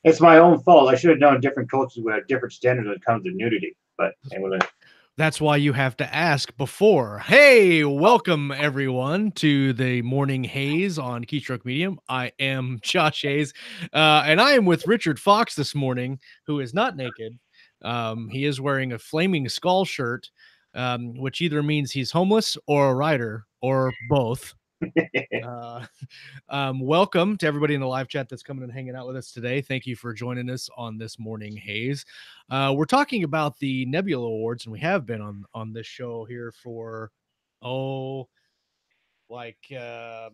It's my own fault. I should have known different cultures would have different standards when it comes to nudity. But anyway, That's why you have to ask before. Hey, welcome everyone to the Morning Haze on Keystroke Medium. I am Josh Hayes, and I am with Richard Fox this morning, who is not naked. He is wearing a flaming skull shirt, which either means he's homeless or a writer or both. Uh, welcome to everybody in the live chat that's coming and hanging out with us today. Thank you for joining us on this morning haze. We're talking about the Nebula Awards, and we have been on this show here for like 2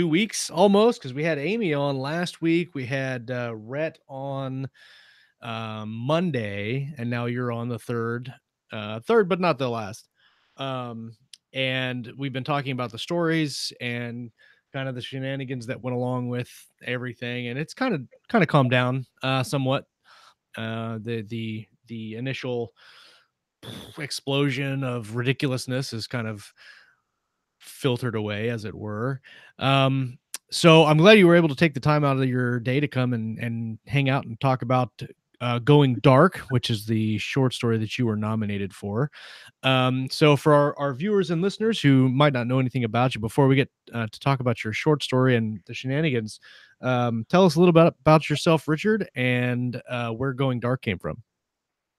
weeks almost, because we had Amy on last week. We had Rhett on Monday, and now you're on the third, but not the last. And we've been talking about the stories and kind of the shenanigans that went along with everything, and it's kind of calmed down somewhat. The initial explosion of ridiculousness is kind of filtered away, as it were. So I'm glad you were able to take the time out of your day to come and hang out and talk about Going Dark, which is the short story that you were nominated for. So for our viewers and listeners who might not know anything about you, before we get to talk about your short story and the shenanigans, tell us a little bit about yourself, Richard, and where Going Dark came from.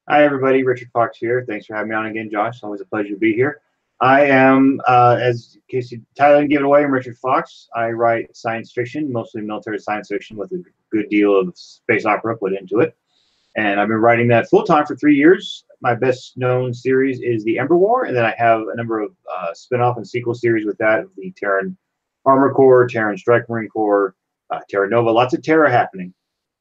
hi everybody, Richard Fox here. Thanks for having me on again, Josh. Always a pleasure to be here. I am, as in case you Tyler didn't give it away, I'm Richard Fox. I write science fiction, mostly military science fiction, with a good deal of space opera put into it. And I've been writing that full time for 3 years. My best known series is the Ember War, and then I have a number of spin-off and sequel series with that: the Terran Armor Corps, Terran Strike Marine Corps, Terra Nova. Lots of Terra happening.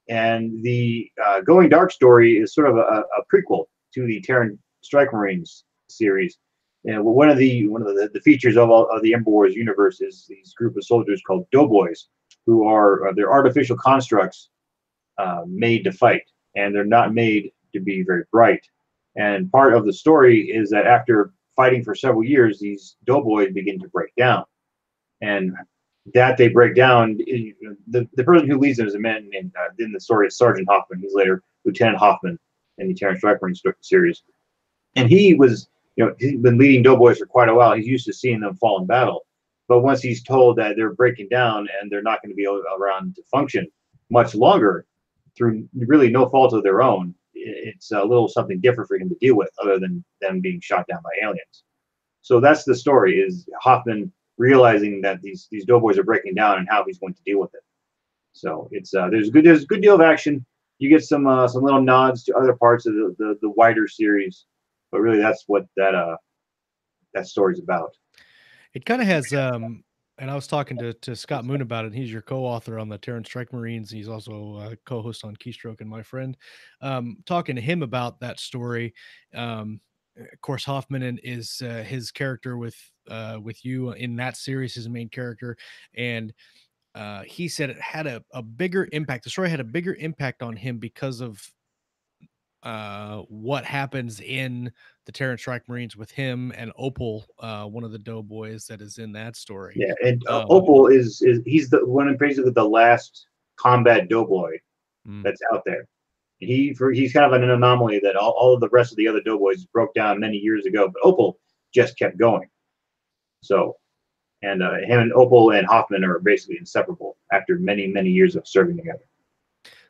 And the Going Dark story is sort of a prequel to the Terran Strike Marines series. And one of the features of the Ember Wars universe is these group of soldiers called doughboys, who are they're artificial constructs made to fight, and they're not made to be very bright. And part of the story is that after fighting for several years, these doughboys begin to break down, and that they break down. The person who leads them is a man named in the story is Sergeant Hoffman. He's later Lieutenant Hoffman in the Terran Strike Marine series, and he was, he's been leading doughboys for quite a while. He's used to seeing them fall in battle, but once he's told that they're breaking down and they're not going to be around to function much longer through really no fault of their own, it's a little something different for him to deal with, other than them being shot down by aliens. So that's the story: is Hoffman realizing that these doughboys are breaking down and how he's going to deal with it. So it's there's a good deal of action. You get some little nods to other parts of the wider series, but really that's what that story's about. It kind of has and I was talking to Scott Moon about it. He's your co-author on the Terran Strike Marines. He's also a co-host on Keystroke and my friend. Talking to him about that story. Of course, Hoffman is his character with you in that series, his main character, and he said it had a bigger impact. The story had a bigger impact on him because of what happens in the Terran Strike Marines with him and Opal, one of the doughboys that is in that story. Yeah, and Opal is he's the one of basically the last combat doughboy that's out there. He's kind of an anomaly that all of the rest of the other doughboys broke down many years ago, but Opal just kept going. So, and him and Opal and Hoffman are basically inseparable after many years of serving together.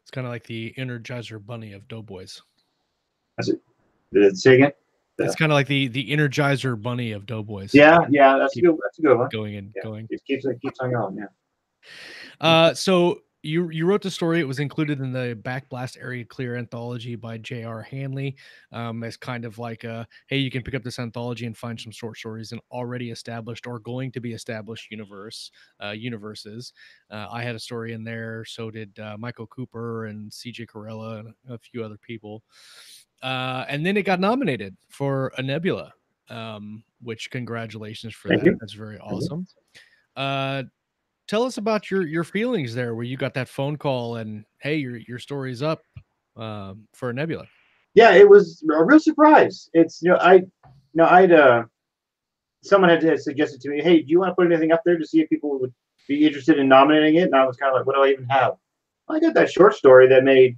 It's kind of like the Energizer Bunny of doughboys. That's it. Did it say again? It's kind of like the Energizer Bunny of doughboys. Yeah, that's a good one. Going and going. It keeps on going. Yeah. So you wrote the story. It was included in the Backblast Area Clear anthology by J.R. Hanley, as kind of like hey, you can pick up this anthology and find some short stories in already established or going to be established universes. I had a story in there. So did Michael Cooper and C.J. Corella and a few other people. And then it got nominated for a Nebula, which congratulations for that. That's very awesome. Tell us about your feelings there, where you got that phone call and hey, your story's up for a Nebula. Yeah, it was a real surprise. It's someone had suggested to me, hey, do you want to put anything up there to see if people would be interested in nominating it? And I was kind of like, what do I even have I got that short story that made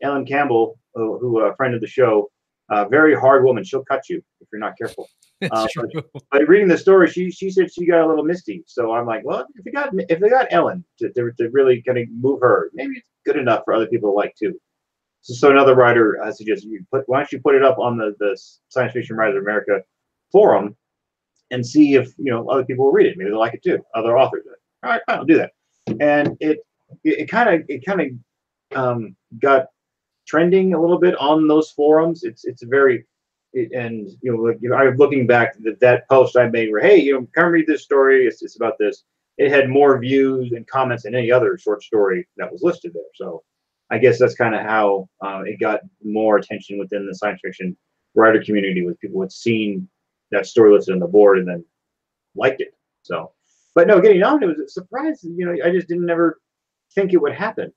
Ellen Campbell, who a friend of the show, a very hard woman. She'll cut you if you're not careful. It's true. But reading the story, she said she got a little misty. So I'm like, well, if they got Ellen to really kind of move her, maybe it's good enough for other people to like too. So another writer suggests why don't you put it up on the Science Fiction Writers of America forum and see if other people will read it. Maybe they'll like it too. Other authors. All right, fine, I'll do that. And it kind of got trending a little bit on those forums. It's very and I'm looking back that post I made where, hey, come read this story. It's about this. It had more views and comments than any other short story that was listed there. So I guess that's kind of how it got more attention within the science fiction writer community, with people who had seen that story listed on the board and then liked it. So, but no, getting on, it was a surprise. I just didn't ever think it would happen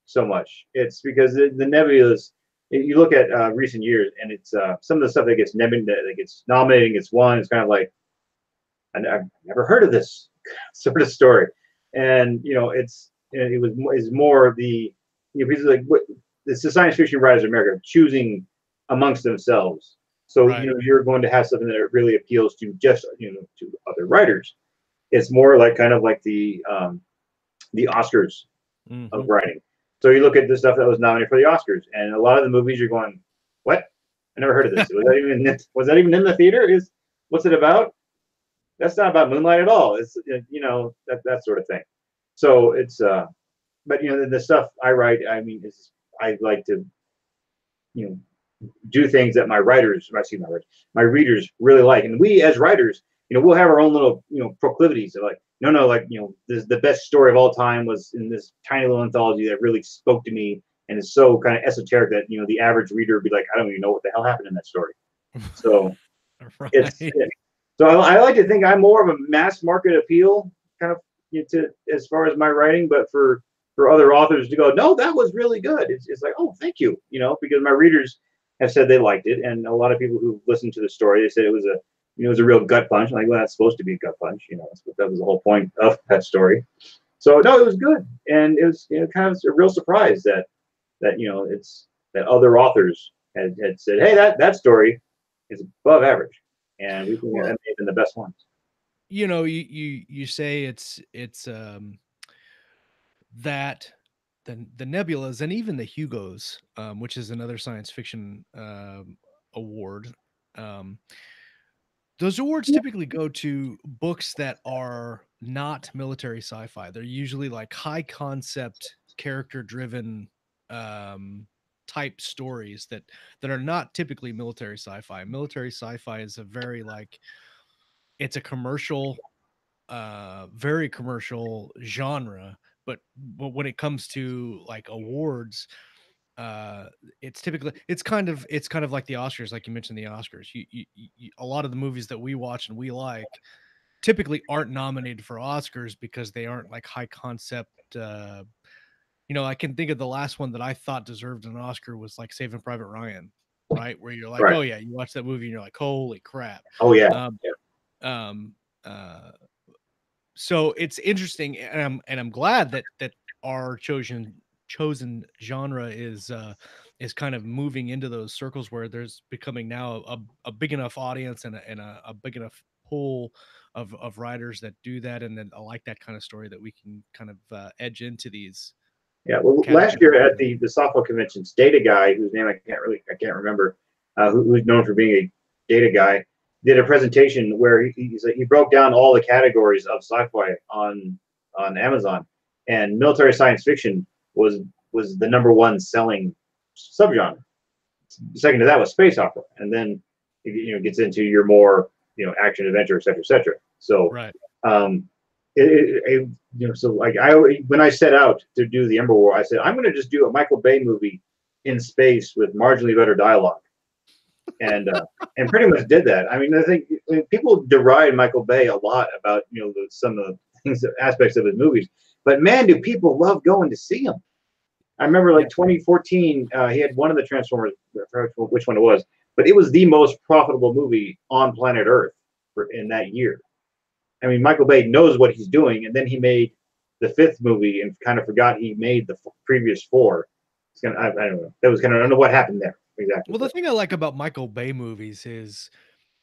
so much. It's because the Nebulas, you look at recent years, and it's some of the stuff that gets nominated, gets won. It's kind of like, I've never heard of this sort of story, and it's more the because like it's the Science Fiction Writers of America choosing amongst themselves. So Right. You're going to have something that really appeals to just to other writers. It's more like kind of like the Oscars of writing. So you look at the stuff that was nominated for the Oscars, and a lot of the movies you're going, what? I never heard of this. Was that even in the theater? What's it about? That's not about Moonlight at all. It's that sort of thing. So it's but the stuff I write, I mean, I like to do things that my readers really like, and we as writers, we'll have our own little proclivities of like, no, like this, the best story of all time was in this tiny little anthology that really spoke to me, and is so kind of esoteric that the average reader would be like, I don't even know what the hell happened in that story. So right. So I like to think I'm more of a mass market appeal kind of to as far as my writing, but for other authors to go, no, that was really good. It's like, oh, thank you, because my readers have said they liked it, and a lot of people who listened to the story, they said it was a real gut punch. I'm like, well, that's supposed to be a gut punch, that was the whole point of that story. So no, it was good, and it was kind of a real surprise that it's that other authors had said, hey, that story is above average, and we think that may have been the best ones. You say it's that the Nebulas and even the Hugos, which is another science fiction award. Those awards typically go to books that are not military sci-fi. They're usually like high concept, character driven type stories that are not typically military sci-fi. Military sci-fi is a very it's a commercial, very commercial genre, but when it comes to like awards, it's typically it's kind of like the Oscars, like you mentioned the Oscars. A lot of the movies that we watch and we like typically aren't nominated for Oscars because they aren't like high concept. I can think of the last one that I thought deserved an Oscar was like Saving Private Ryan, right? Where you're like, Right. oh yeah, you watch that movie and you're like, holy crap. Oh yeah. So it's interesting, and I'm glad that our chosen genre is kind of moving into those circles where there's becoming now a big enough audience and a big enough pool of writers that do that, and then I like that kind of story that we can kind of edge into these. Yeah, well, last year at the softball conventions, Data Guy, whose name I can't remember, who's known for being a data guy, did a presentation where he broke down all the categories of sci-fi on Amazon, and military science fiction was the #1 selling subgenre. Second to that was space opera, and then it gets into your more action adventure, etc., etc. So right. So like when I set out to do the Ember War, I said I'm going to just do a Michael Bay movie in space with marginally better dialogue, and pretty much did that. I mean, I think people deride Michael Bay a lot about some of the things, aspects of his movies, but man, do people love going to see him. I remember like 2014, he had one of the Transformers, I forget which one it was, but it was the most profitable movie on planet Earth in that year. I mean, Michael Bay knows what he's doing, and then he made the fifth movie and kind of forgot he made the previous four. It's gonna, I don't know. That was kind of, I don't know what happened there exactly. Well, the thing I like about Michael Bay movies is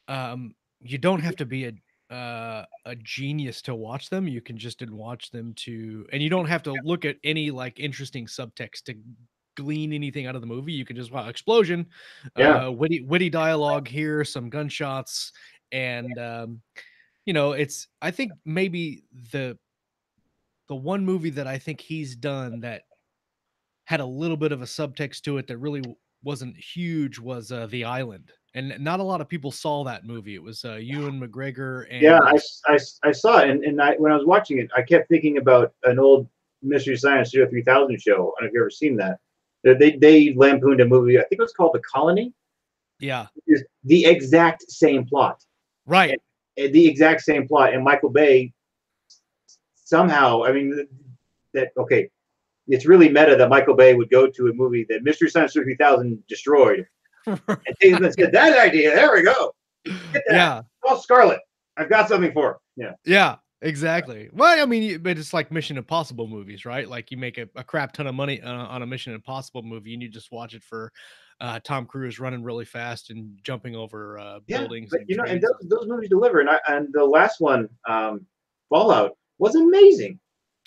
you don't have to be a genius to watch them. You can just watch them to, and you don't have to look at any like interesting subtext to glean anything out of the movie. You can just wow, explosion, Yeah, witty dialogue here, some gunshots, and you know, it's I think maybe the one movie that I think he's done that had a little bit of a subtext to it that really wasn't huge was The Island, and not a lot of people saw that movie. It was Ewan McGregor yeah. and I saw it, and when I was watching it, I kept thinking about an old Mystery Science Studio 3000 show. I don't know if you've ever seen that. They lampooned a movie. I think it was called The Colony. yeah, Is the exact same plot. right. The exact same plot, and Michael Bay somehow. I mean, that okay. It's really meta that Michael Bay would go to a movie that Mystery Science Theater 3000 destroyed and say, let's get that idea. There we go. Get that. Yeah, Oh, Scarlet. I've got something for him. Yeah. yeah, exactly. Well, I mean, but it's like Mission Impossible movies, right? Like you make a crap ton of money on a Mission Impossible movie, and you just watch it for Tom Cruise running really fast and jumping over Yeah. buildings But and you know, and trees. those movies deliver. And the last one, Fallout, was amazing.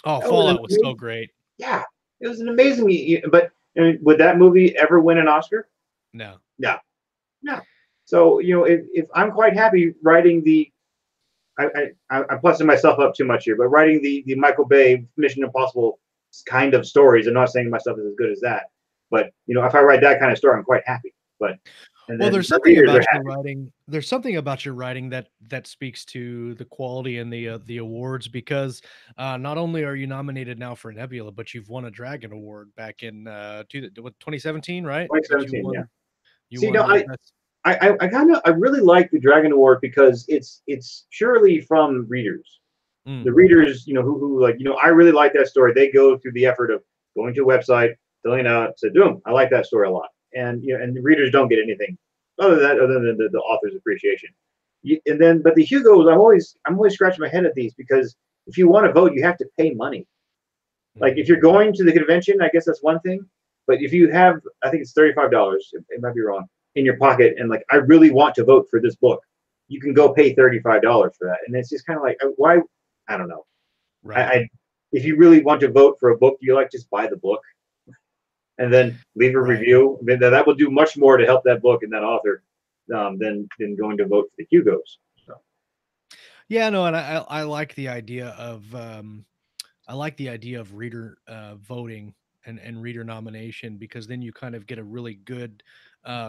Oh, That was Fallout was so amazing. great. Yeah. It was an amazing, but I mean, would that movie ever win an Oscar? No. No. No. So, you know, if I'm quite happy writing I'm plussing myself up too much here, but writing the Michael Bay Mission Impossible kind of stories. I'm not saying my stuff is as good as that, but you know, if I write that kind of story, I'm quite happy. But and Well, then there's the something readers about are your happy. writing. There's something about your writing that speaks to the quality and the awards because not only are you nominated now for Nebula, but you've won a Dragon Award back in 2017, right? That 2017, yeah. you See, won no, the best. I really like the Dragon Award because it's purely from readers. Mm, The readers, you know, who like, you know, I really like that story. They go through the effort of going to a website, filling out, said, boom, I like that story a lot. And you know, and the readers don't get anything other than the author's appreciation. And then, but the Hugos, I'm always scratching my head at these because if you want to vote, you have to pay money. Like mm, if you're going to the convention, I guess that's one thing. But if you have, I think it's $35. It might be wrong in your pocket, and like I really want to vote for this book, you can go pay $35 for that, and it's just kind of like why? I don't know. right. I if you really want to vote for a book, you like just buy the book and then leave a Right. review. I mean, that will do much more to help that book and that author than going to vote for the Hugos. So, Yeah, no, and I like the idea of I like the idea of reader voting and reader nomination because then you kind of get a really good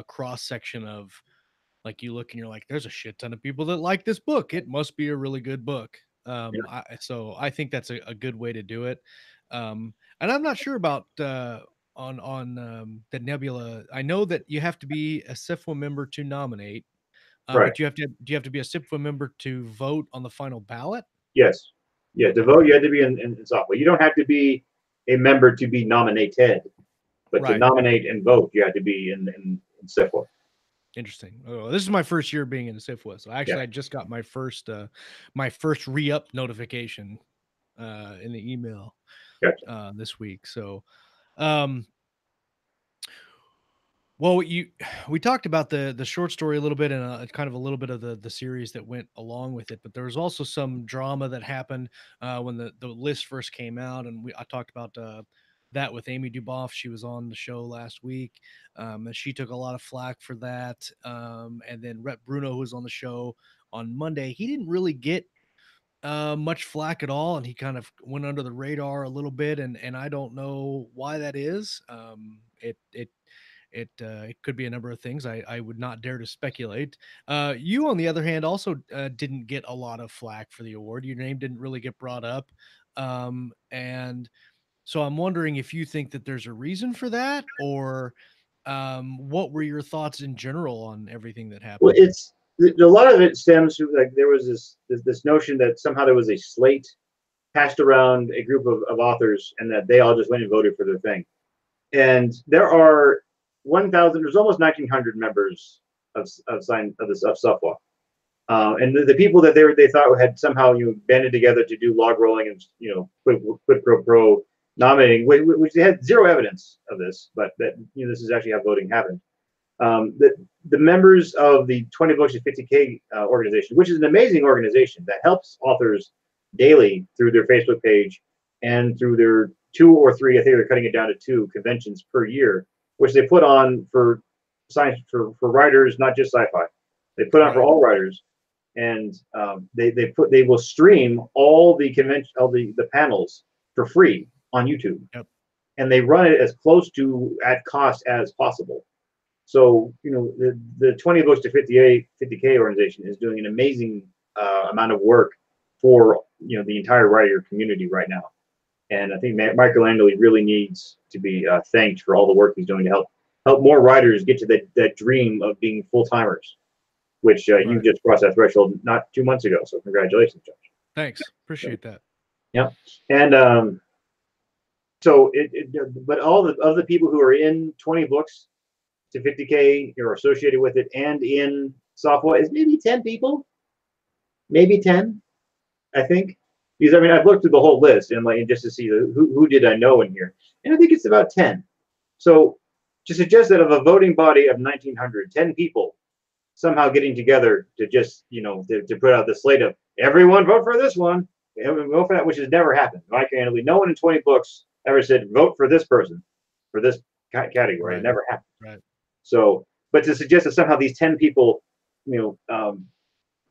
cross section of like you look and you're like, there's a shit ton of people that like this book. It must be a really good book. yeah, So I think that's a good way to do it. And I'm not sure about on the Nebula. I know that you have to be a SIFWA member to nominate, right. but do you have to be a SIFWA member to vote on the final ballot? Yes. Yeah. To Okay, vote, you had to be in software. You don't have to be a member to be nominated, but to right. nominate and vote, you had to be in SIFWA. Interesting. Oh, this is my first year being in SIFWA, so Yeah. actually I just got my first re-up notification in the email Gotcha. this week. So, um, well, we talked about the short story a little bit and kind of a little bit of the series that went along with it, but there was also some drama that happened when the list first came out, and I talked about that with Amy Duboff. She was on the show last week, and she took a lot of flack for that. And then Rep Bruno, who was on the show on Monday, he didn't really get much flack at all, and he kind of went under the radar a little bit, and I don't know why that is. It could be a number of things. I would not dare to speculate. You, on the other hand, also didn't get a lot of flack for the award. Your name didn't really get brought up, and so I'm wondering if you think that there's a reason for that, or what were your thoughts in general on everything that Well, happened? it's a lot of it stems from like there was this notion that somehow there was a slate passed around a group of authors and that they all just went and voted for their thing. And there are 1,000. There's almost 1,900 members of sign of this of SUFWA. And the people that they thought had somehow banded together to do log rolling and quid pro quo nominating, which they had zero evidence of this, but that this is actually how voting happened. The members of the 20 Books to 50K organization, which is an amazing organization that helps authors daily through their Facebook page and through their 2 or 3, I think they're cutting it down to 2 conventions per year, which they put on for science for writers, not just sci-fi. They put on for all writers, and they will stream all the panels for free on YouTube. Yep. And they run it as close to at cost as possible. So, the 20 Books to 50K organization is doing an amazing amount of work for, the entire writer community right now. And I think Michelangelo really needs to be thanked for all the work he's doing to help more writers get to that dream of being full-timers, which you just crossed that threshold not 2 months ago. So congratulations, Josh. Thanks. Appreciate that. Yeah. And so but all the people who are in 20 Books to 50K or associated with it and in software is maybe 10 people, maybe 10, I think. Because I've looked through the whole list and just to see who did I know in here, and I think it's about 10. So to suggest that of a voting body of 1,900, 10 people somehow getting together to just to put out the slate of everyone vote for this one, vote for that, which has never happened. No one in 20 Books ever said vote for this person for this category. Right. It never happened. Right. So, but to suggest that somehow these 10 people,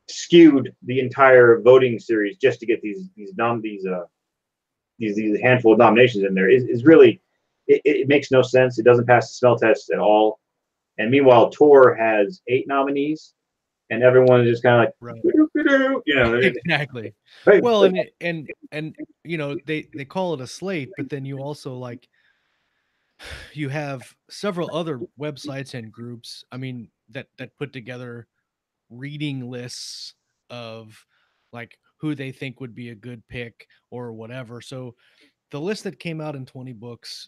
skewed the entire voting series just to get these handful of nominations in there is really, it makes no sense. It doesn't pass the smell test at all. And meanwhile, Tor has 8 nominees, and everyone is just kind of like, right. Exactly. Right. Well, and they call it a slate, but then you also you have several other websites and groups, that put together reading lists of who they think would be a good pick or whatever. So the list that came out in 20 Books,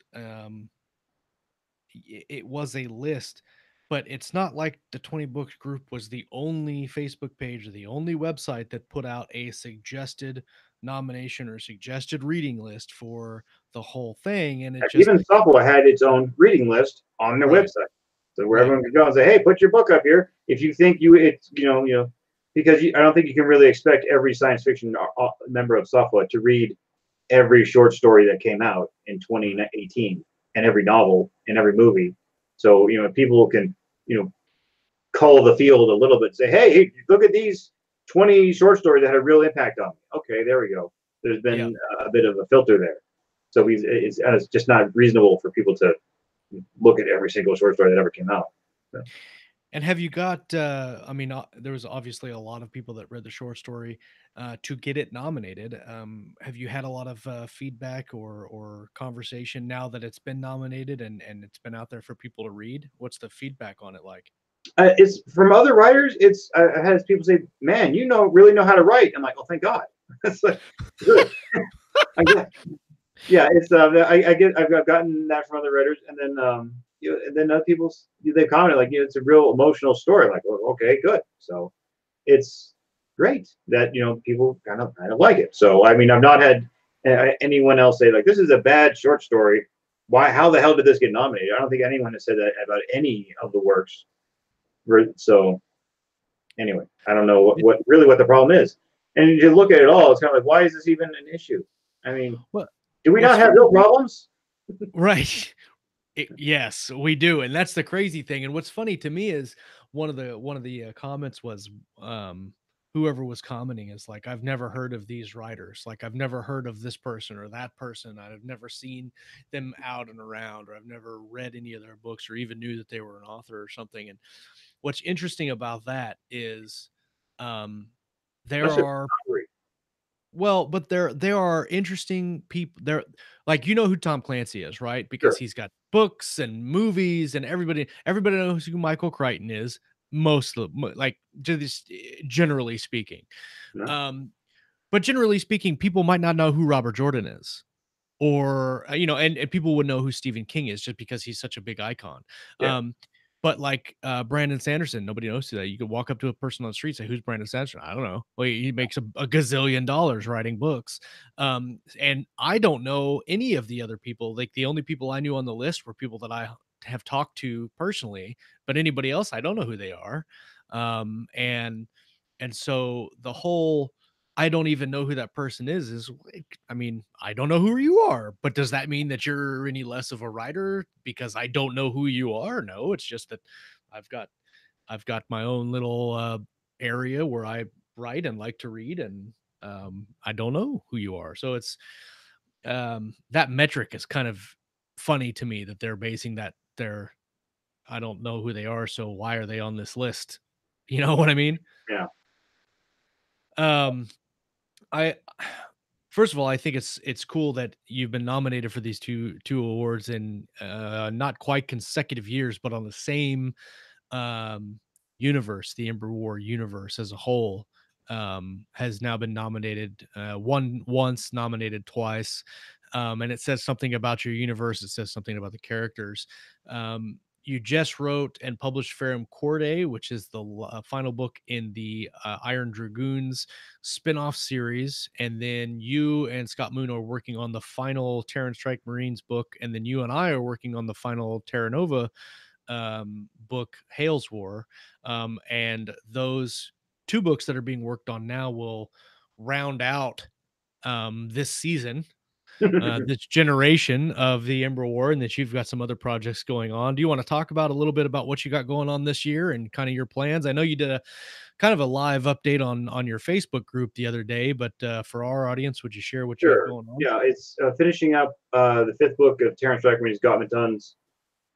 it was a list, but it's not like the 20 Books group was the only Facebook page or the only website that put out a suggested nomination or suggested reading list for the whole thing. And even Software had its own reading list on their website, so where everyone could go and say, "Hey, put your book up here if you think because I don't think you can really expect every science fiction member of Software to read every short story that came out in 2018 and every novel and every movie. So people can cull the field a little bit, say, "Hey, look at these 20 short stories that had a real impact on me." Okay, there we go. There's been a bit of a filter there. So it's just not reasonable for people to look at every single short story that ever came out. So. And have you got, there was obviously a lot of people that read the short story to get it nominated. Have you had a lot of feedback or conversation now that it's been nominated and it's been out there for people to read? What's the feedback on it like? It's from other writers. I had people say, "Man, really know how to write." I'm like, "Oh, thank God." It's like, good. Yeah, it's I've gotten that from other writers, and then and then other people they comment it's a real emotional story. Like, well, okay, good. So it's great that people kind of like it. So I've not had anyone else say this is a bad short story. Why? How the hell did this get nominated? I don't think anyone has said that about any of the works. So anyway, I don't know what the problem is. And you look at it all, it's kind of why is this even an issue? Do we not have real problems? Right. Yes, we do. And that's the crazy thing. And what's funny to me is one of the comments was whoever was commenting is like, "I've never heard of these writers. I've never heard of this person or that person. I've never seen them out and around, or I've never read any of their books or even knew that they were an author or something." And what's interesting about that is there are but there are interesting people there. Who Tom Clancy is, right? Because he's got books and movies, and everybody knows who Michael Crichton is. Just generally speaking. But generally speaking, people might not know who Robert Jordan is, or and people would know who Stephen King is just because he's such a big icon. But like Brandon Sanderson, nobody knows who that. You could walk up to a person on the street, say, "Who's Brandon Sanderson?" I don't know. Well, he makes a gazillion dollars writing books, and I don't know any of the other people. Like the only people I knew on the list were people that I have talked to personally. But anybody else, I don't know who they are. And so the whole I don't even know who that person is like, I mean, I don't know who you are, but does that mean that you're any less of a writer because I don't know who you are? No, it's just that I've got I've got my own little area where I write and like to read, and I don't know who you are. So it's that metric is kind of funny to me that they're basing that they're I don't know who they are, so why are they on this list? You know what I mean? Yeah. Um, I first of all, I think it's cool that you've been nominated for these two awards in not quite consecutive years, but on the same um, universe. The Ember War universe as a whole has now been nominated. One once, nominated twice, and it says something about your universe. It says something about the characters. You just wrote and published Ferrum Corday, which is the final book in the Iron Dragoons spin-off series, and then you and Scott Moon are working on the final Terran Strike Marines book, and then you and I are working on the final Terra Nova book, Hales War. And those two books that are being worked on now will round out this season, this generation of the Ember War, and that you've got some other projects going on. Do you want to talk about a little bit about what you got going on this year and kind of your plans? I know you did a kind of a live update on your Facebook group the other day, but for our audience, would you share what you got Sure. going on? Yeah, it's finishing up the fifth book of Terran Strike Marines Gauntletons,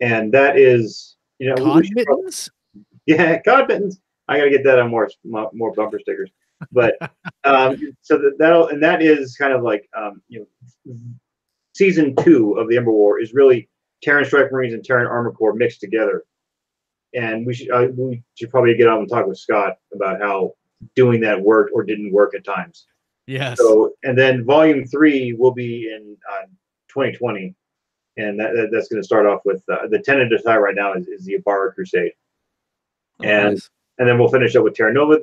and that is, we Cod should probably, mittens? yeah, God Mittens. I got to get that on more bumper stickers. But so that is kind of like season 2 of the Ember War is really Terran Strike Marines and Terran Armor Corps mixed together, and we should probably get on and talk with Scott about how doing that worked or didn't work at times. Yes. So, and then volume 3 will be in 2020, and that's going to start off with the tentative title right now is the Ibarra Crusade, and Nice. and then we'll finish up with Terra Nova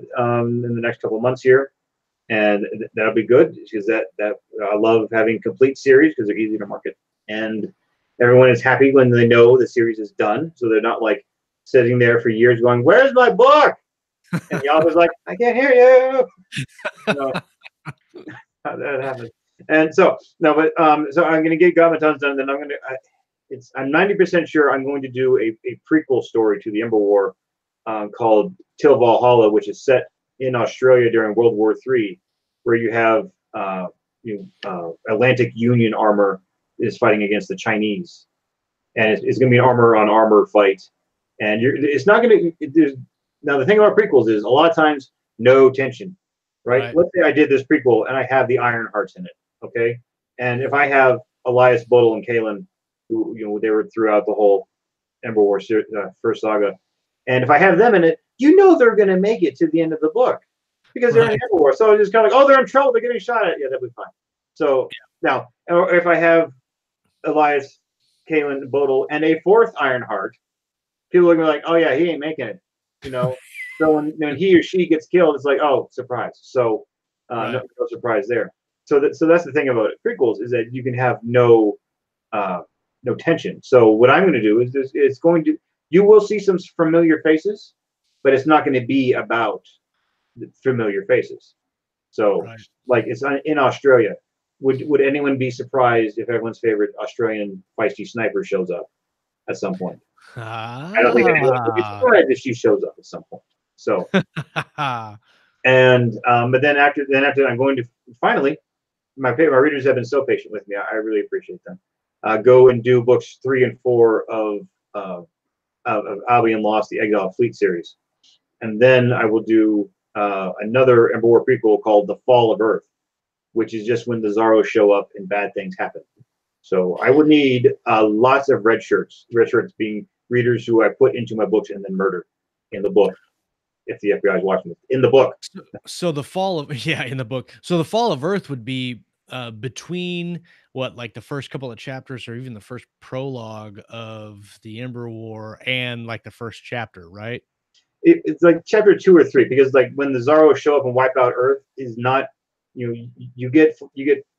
in the next couple of months here, and that'll be good because that I love having complete series because they're easy to market, and everyone is happy when they know the series is done, so they're not like sitting there for years going, "Where's my book?" And the author's like, "I can't hear you." That happens. And so no, but so I'm going to get Gauntletons done. Then I'm 90% sure I'm going to do a prequel story to the Ember War called Till Valhalla, which is set in Australia during World War III, where you have Atlantic Union armor is fighting against the Chinese, and it's going to be an armor on armor fight. And it's not going to. Now the thing about prequels is a lot of times no tension. Right? Let's say I did this prequel and I have the Iron Hearts in it, okay? And if I have Elias, Bodil, and Kalen, who they were throughout the whole Ember War first saga, and if I have them in it, they're going to make it to the end of the book because they're in Ember War. So it's just kind of like, oh, they're in trouble, they're getting shot at. Yeah, that'll be fine. So now, or if I have Elias, Kalen, Bodil, and a fourth Iron Heart, people are going to be like, oh yeah, he ain't making it, So when he or she gets killed, it's like, oh, surprise. So no surprise there. So that's the thing about prequels is that you can have no tension. So what I'm going to do is you will see some familiar faces, but it's not going to be about familiar faces. So like it's in Australia. Would anyone be surprised if everyone's favorite Australian feisty sniper shows up at some point? I don't think anyone would be surprised if she shows up at some point. So, and but then after I'm going to finally, my readers have been so patient with me. I really appreciate them. Go and do books 3 and 4 of Albion Lost, the Exile Fleet series, and then I will do another Ember War prequel called The Fall of Earth, which is just when the Zorros show up and bad things happen. So I would need lots of red shirts being readers who I put into my books and then murder in the book. If the FBI is watching it in the book. So the fall of in the book. So the Fall of Earth would be between what, like the first couple of chapters or even the first prologue of the Ember War and like the first chapter, right? It's like chapter 2 or 3, because like when the Zorro show up and wipe out Earth is not, you get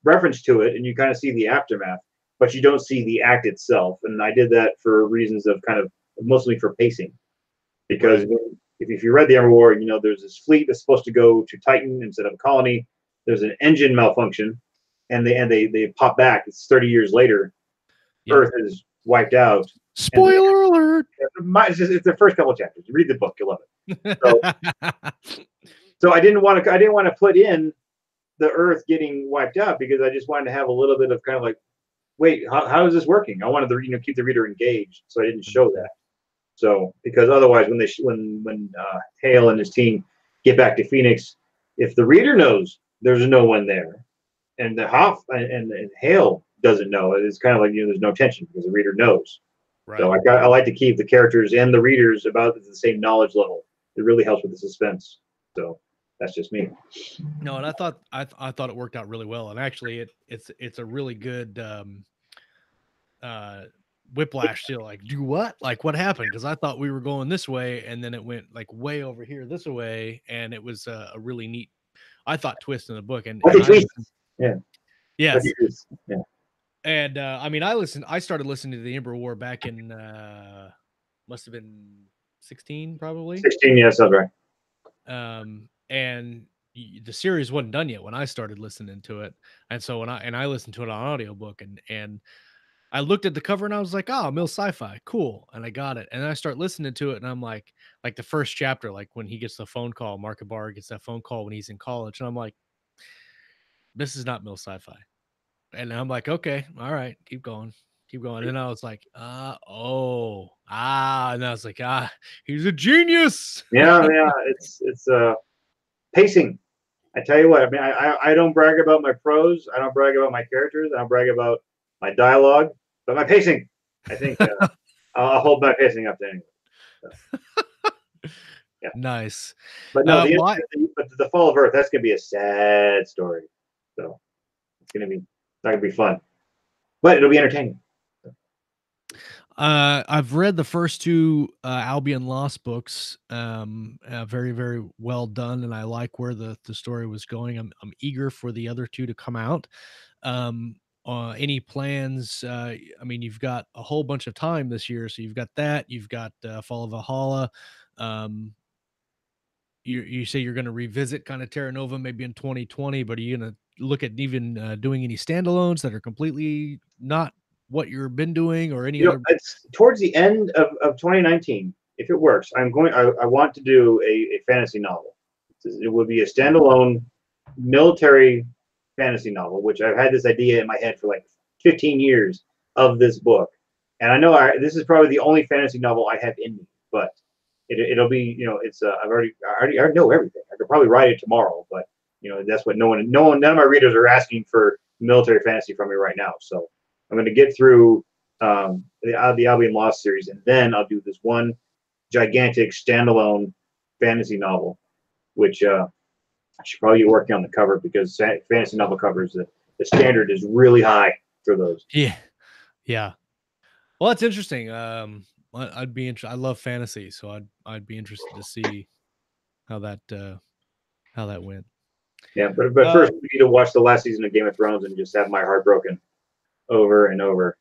reference to it and you kind of see the aftermath, but you don't see the act itself. And I did that for reasons of kind of mostly for pacing, because Right. if you read the Ember War, there's this fleet that's supposed to go to Titan instead of a colony. There's an engine malfunction, and they pop back. It's 30 years later. Yep. Earth is wiped out, and Spoiler alert. it's the first couple of chapters. You read the book, you'll love it. So, so I didn't want to put in the Earth getting wiped out, because I just wanted to have a little bit of kind of like, wait, how is this working? I wanted to keep the reader engaged, so I didn't show that. So because otherwise, when Hale and his team get back to Phoenix, if the reader knows there's no one there, and the Hoff and Hale doesn't know, it's kind of like, there's no tension because the reader knows. Right. So I like to keep the characters and the readers about the same knowledge level. It really helps with the suspense. So that's just me. No, and I thought it worked out really well, and actually it's a really good uh whiplash to like, do what, like what happened, because I thought we were going this way and then it went like way over here this way, and it was a really neat, I thought, twist in the book. And What and they I tweet? listened, Yeah. yes, Yeah. and I mean, I started listening to the Ember War back in must have been 16 probably. 16, yes, that's right. And the series wasn't done yet when I started listening to it, and so when I listened to it on audiobook, and I looked at the cover and I was like, oh, Mill Sci-Fi, cool, and I got it, and then I start listening to it and I'm like the first chapter, like when he gets the phone call, Markibar gets that phone call when he's in college, and I'm like, this is not Mill Sci-Fi, and I'm like, okay, all right, keep going. Keep going. And I was like, and I was like, he's a genius. Yeah, yeah. It's pacing. I tell you what. I mean, I don't brag about my prose. I don't brag about my characters. I don't brag about my dialogue, but my pacing. I think I'll hold my pacing up to anyone. So, yeah. Nice. But no, Well, the fall of Earth. That's gonna be a sad story. So it's not gonna be fun, but it'll be entertaining. I've read the first two Albion Lost books. Very, very well done, and I like where the story was going. I'm eager for the other two to come out. Any plans? I mean, you've got a whole bunch of time this year, so you've got that. You've got Fall of Valhalla. Um, you say you're going to revisit kind of Terra Nova maybe in 2020, but are you going to look at even doing any standalones that are completely not what you've been doing, or any other? It's towards the end of 2019. If it works, I want to do a fantasy novel. It would be a standalone military fantasy novel, which I've had this idea in my head for like 15 years of this book. And I know this is probably the only fantasy novel I have in me, but it'll be, it's I know everything. I could probably write it tomorrow, but that's what none of my readers are asking for military fantasy from me right now. So I'm going to get through the Albion Lost series, and then I'll do this one gigantic standalone fantasy novel, which I should probably get working on the cover, because fantasy novel covers, the standard is really high for those. Yeah, yeah. Well, that's interesting. I'd be interested. I love fantasy, so I'd be interested to see how that went. Yeah, but first we need to watch the last season of Game of Thrones and just have my heart broken over and over,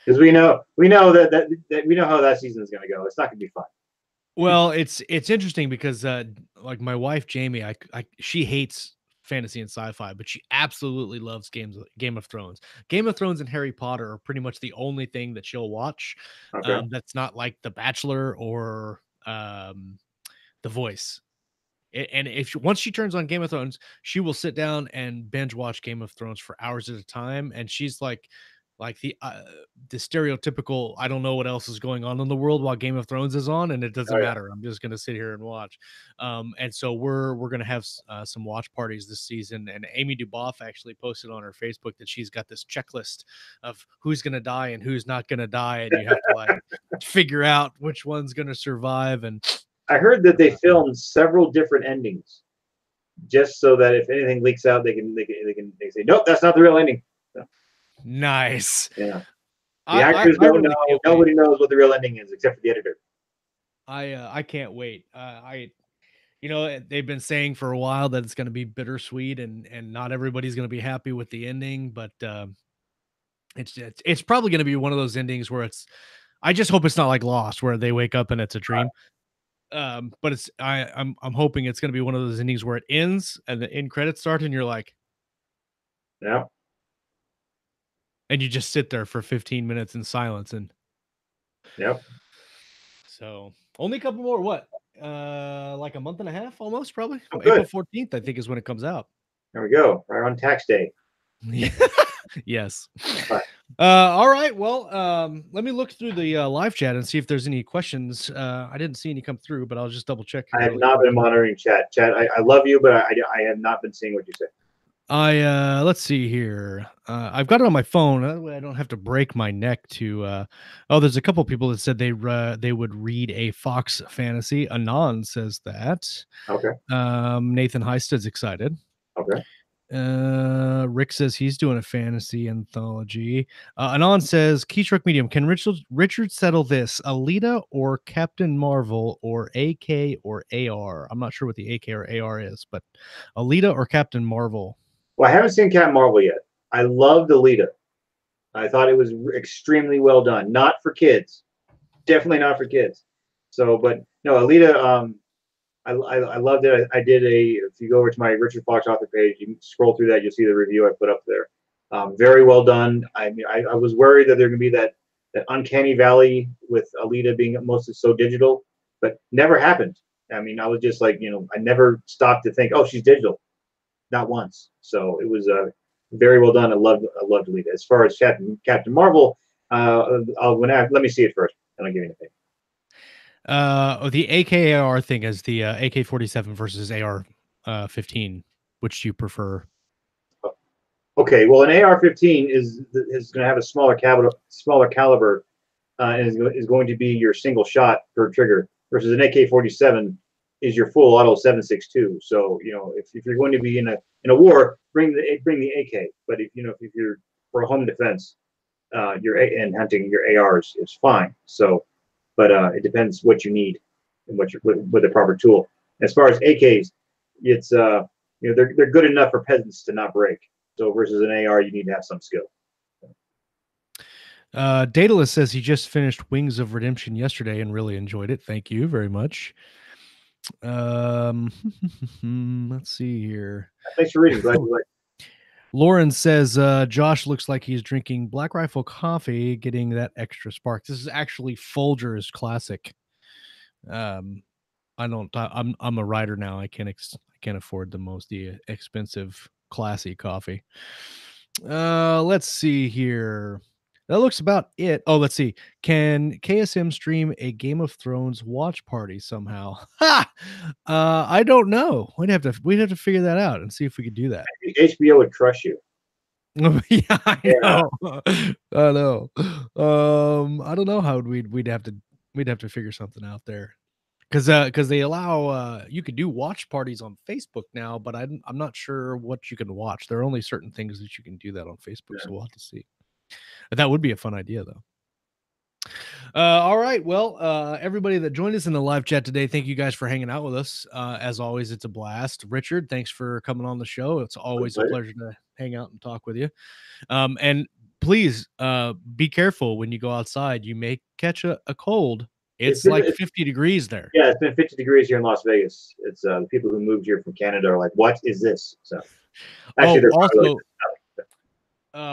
because we know that we know how that season is going to go. It's not going to be fun. Well, it's interesting because like my wife Jamie, she hates fantasy and sci-fi, but she absolutely loves Game of Thrones. Game of Thrones and Harry Potter are pretty much the only thing that she'll watch. Okay. That's not like The Bachelor or The Voice. And once she turns on Game of Thrones, she will sit down and binge watch Game of Thrones for hours at a time. And she's like the stereotypical, I don't know what else is going on in the world while Game of Thrones is on, and it doesn't matter. I'm just gonna sit here and watch. And so we're gonna have some watch parties this season. And Amy Duboff actually posted on her Facebook that she's got this checklist of who's gonna die and who's not gonna die, and you have to like figure out which one's gonna survive. And I heard that they filmed several different endings just so that if anything leaks out, they can say, nope, that's not the real ending. So, Nice. yeah. The actors don't really know. Nobody knows what the real ending is except for the editor. I can't wait. They've been saying for a while that it's going to be bittersweet, and not everybody's going to be happy with the ending, but it's probably going to be one of those endings where it's. I just hope it's not like Lost, where they wake up and it's a dream. But I'm hoping it's going to be one of those endings where it ends and the end credits start, and you're like, Yeah. and you just sit there for 15 minutes in silence, and Yep. so only a couple more. What? Like a month and a half, almost probably. Oh, April good. 14th, I think, is when it comes out. There we go. Right on tax day. Yes. Right. All right. Well, let me look through the live chat and see if there's any questions. I didn't see any come through, but I'll just double check here I have really not quick. been monitoring chat. Chat, I love you, but I have not been seeing what you say. Let's see here. I've got it on my phone. That way I don't have to break my neck to. There's a couple people that said they would read a Fox fantasy. Anon says that. Okay. Nathan Heisted's excited. Okay. Rick says he's doing a fantasy anthology. Anon says Keystroke Medium. Can Richard settle this? Alita or Captain Marvel or AK or AR? I'm not sure what the AK or AR is, but Alita or Captain Marvel. Well, I haven't seen Captain Marvel yet. I loved Alita. I thought it was extremely well done. Not for kids. Definitely not for kids. So, but no, Alita. I loved it. I did if you go over to my Richard Fox author page, you can scroll through that, you'll see the review I put up there. Very well done. I mean, I was worried that there could be that uncanny valley with Alita being mostly so digital, but never happened. I mean, I was just like, I never stopped to think, oh, she's digital, not once. So it was very well done. I loved Alita. As far as Captain Marvel, let me see it first, and I'll give you anything. The AKAR thing is the AK-47 versus AR-15. Which do you prefer? Okay, well, an AR-15 is going to have a smaller caliber, and is going to be your single shot per trigger, versus an AK-47 is your full auto 7.62. So if you're going to be in a war, bring the AK. But if you're for a home defense, and hunting, your ARs is fine. So, but it depends what you need and with the proper tool. As far as AKs, it's they're good enough for peasants to not break. So versus an AR, you need to have some skill. Daedalus says he just finished Wings of Redemption yesterday and really enjoyed it. Thank you very much. Let's see here. Thanks for reading. Glad you liked. Lauren says Josh looks like he's drinking Black Rifle coffee, getting that extra spark. This is actually Folgers Classic. I'm a writer now. I can't afford the expensive classy coffee. Let's see here. That looks about it. Oh, let's see. Can KSM stream a Game of Thrones watch party somehow? Ha! I don't know. We'd have to figure that out and see if we could do that. HBO would crush you. Yeah, I know. I know. I don't know how we'd have to figure something out there. Because they allow you could do watch parties on Facebook now, but I'm not sure what you can watch. There are only certain things that you can do that on Facebook, so we'll have to see. But that would be a fun idea, though. All right, well, everybody that joined us in the live chat today, thank you guys for hanging out with us. As always, it's a blast. Richard, thanks for coming on the show. It's always a pleasure to hang out and talk with you. And please be careful when you go outside. You may catch a cold. It's like 50 degrees there. Yeah, it's been 50 degrees here in Las Vegas. It's the people who moved here from Canada are like, what is this? So actually, also,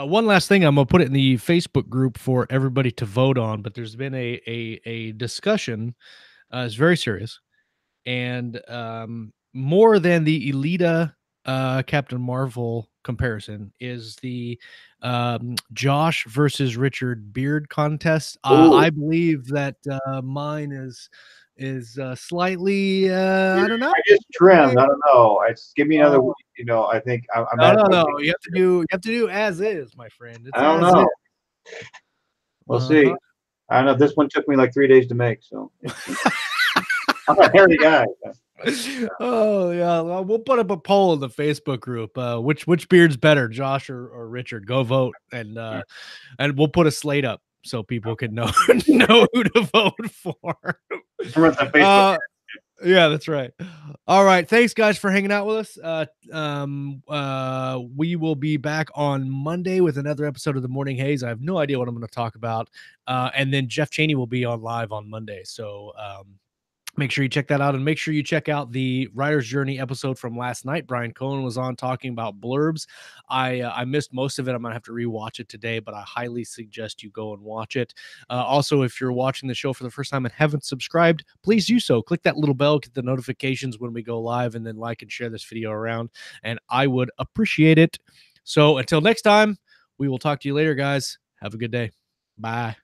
one last thing, I'm gonna put it in the Facebook group for everybody to vote on. But there's been a discussion. It's very serious, and more than the Elita Captain Marvel comparison is the Josh versus Richard beard contest. I believe that mine is slightly I don't know. I just trimmed. I don't know. Give me another week. I think I'm no. You have to do as is, my friend. It's I don't know. We'll see. I don't know. This one took me like 3 days to make, so I'm a hairy guy. Oh yeah, well, we'll put up a poll in the Facebook group. Which beard's better, Josh or Richard? Go vote, and we'll put a slate up so people can know know who to vote for. From the Facebook. Uh, yeah, that's right. All right, thanks guys for hanging out with us. We will be back on Monday with another episode of the Morning Haze. I have no idea what I'm going to talk about, and then Jeff Cheney will be on live on Monday. So make sure you check that out, and make sure you check out the Writer's Journey episode from last night. Brian Cohen was on talking about blurbs. I missed most of it. I'm gonna have to rewatch it today, but I highly suggest you go and watch it. Also, if you're watching the show for the first time and haven't subscribed, please do so. Click that little bell, get the notifications when we go live, and then like and share this video around, and I would appreciate it. So until next time, we will talk to you later, guys. Have a good day. Bye.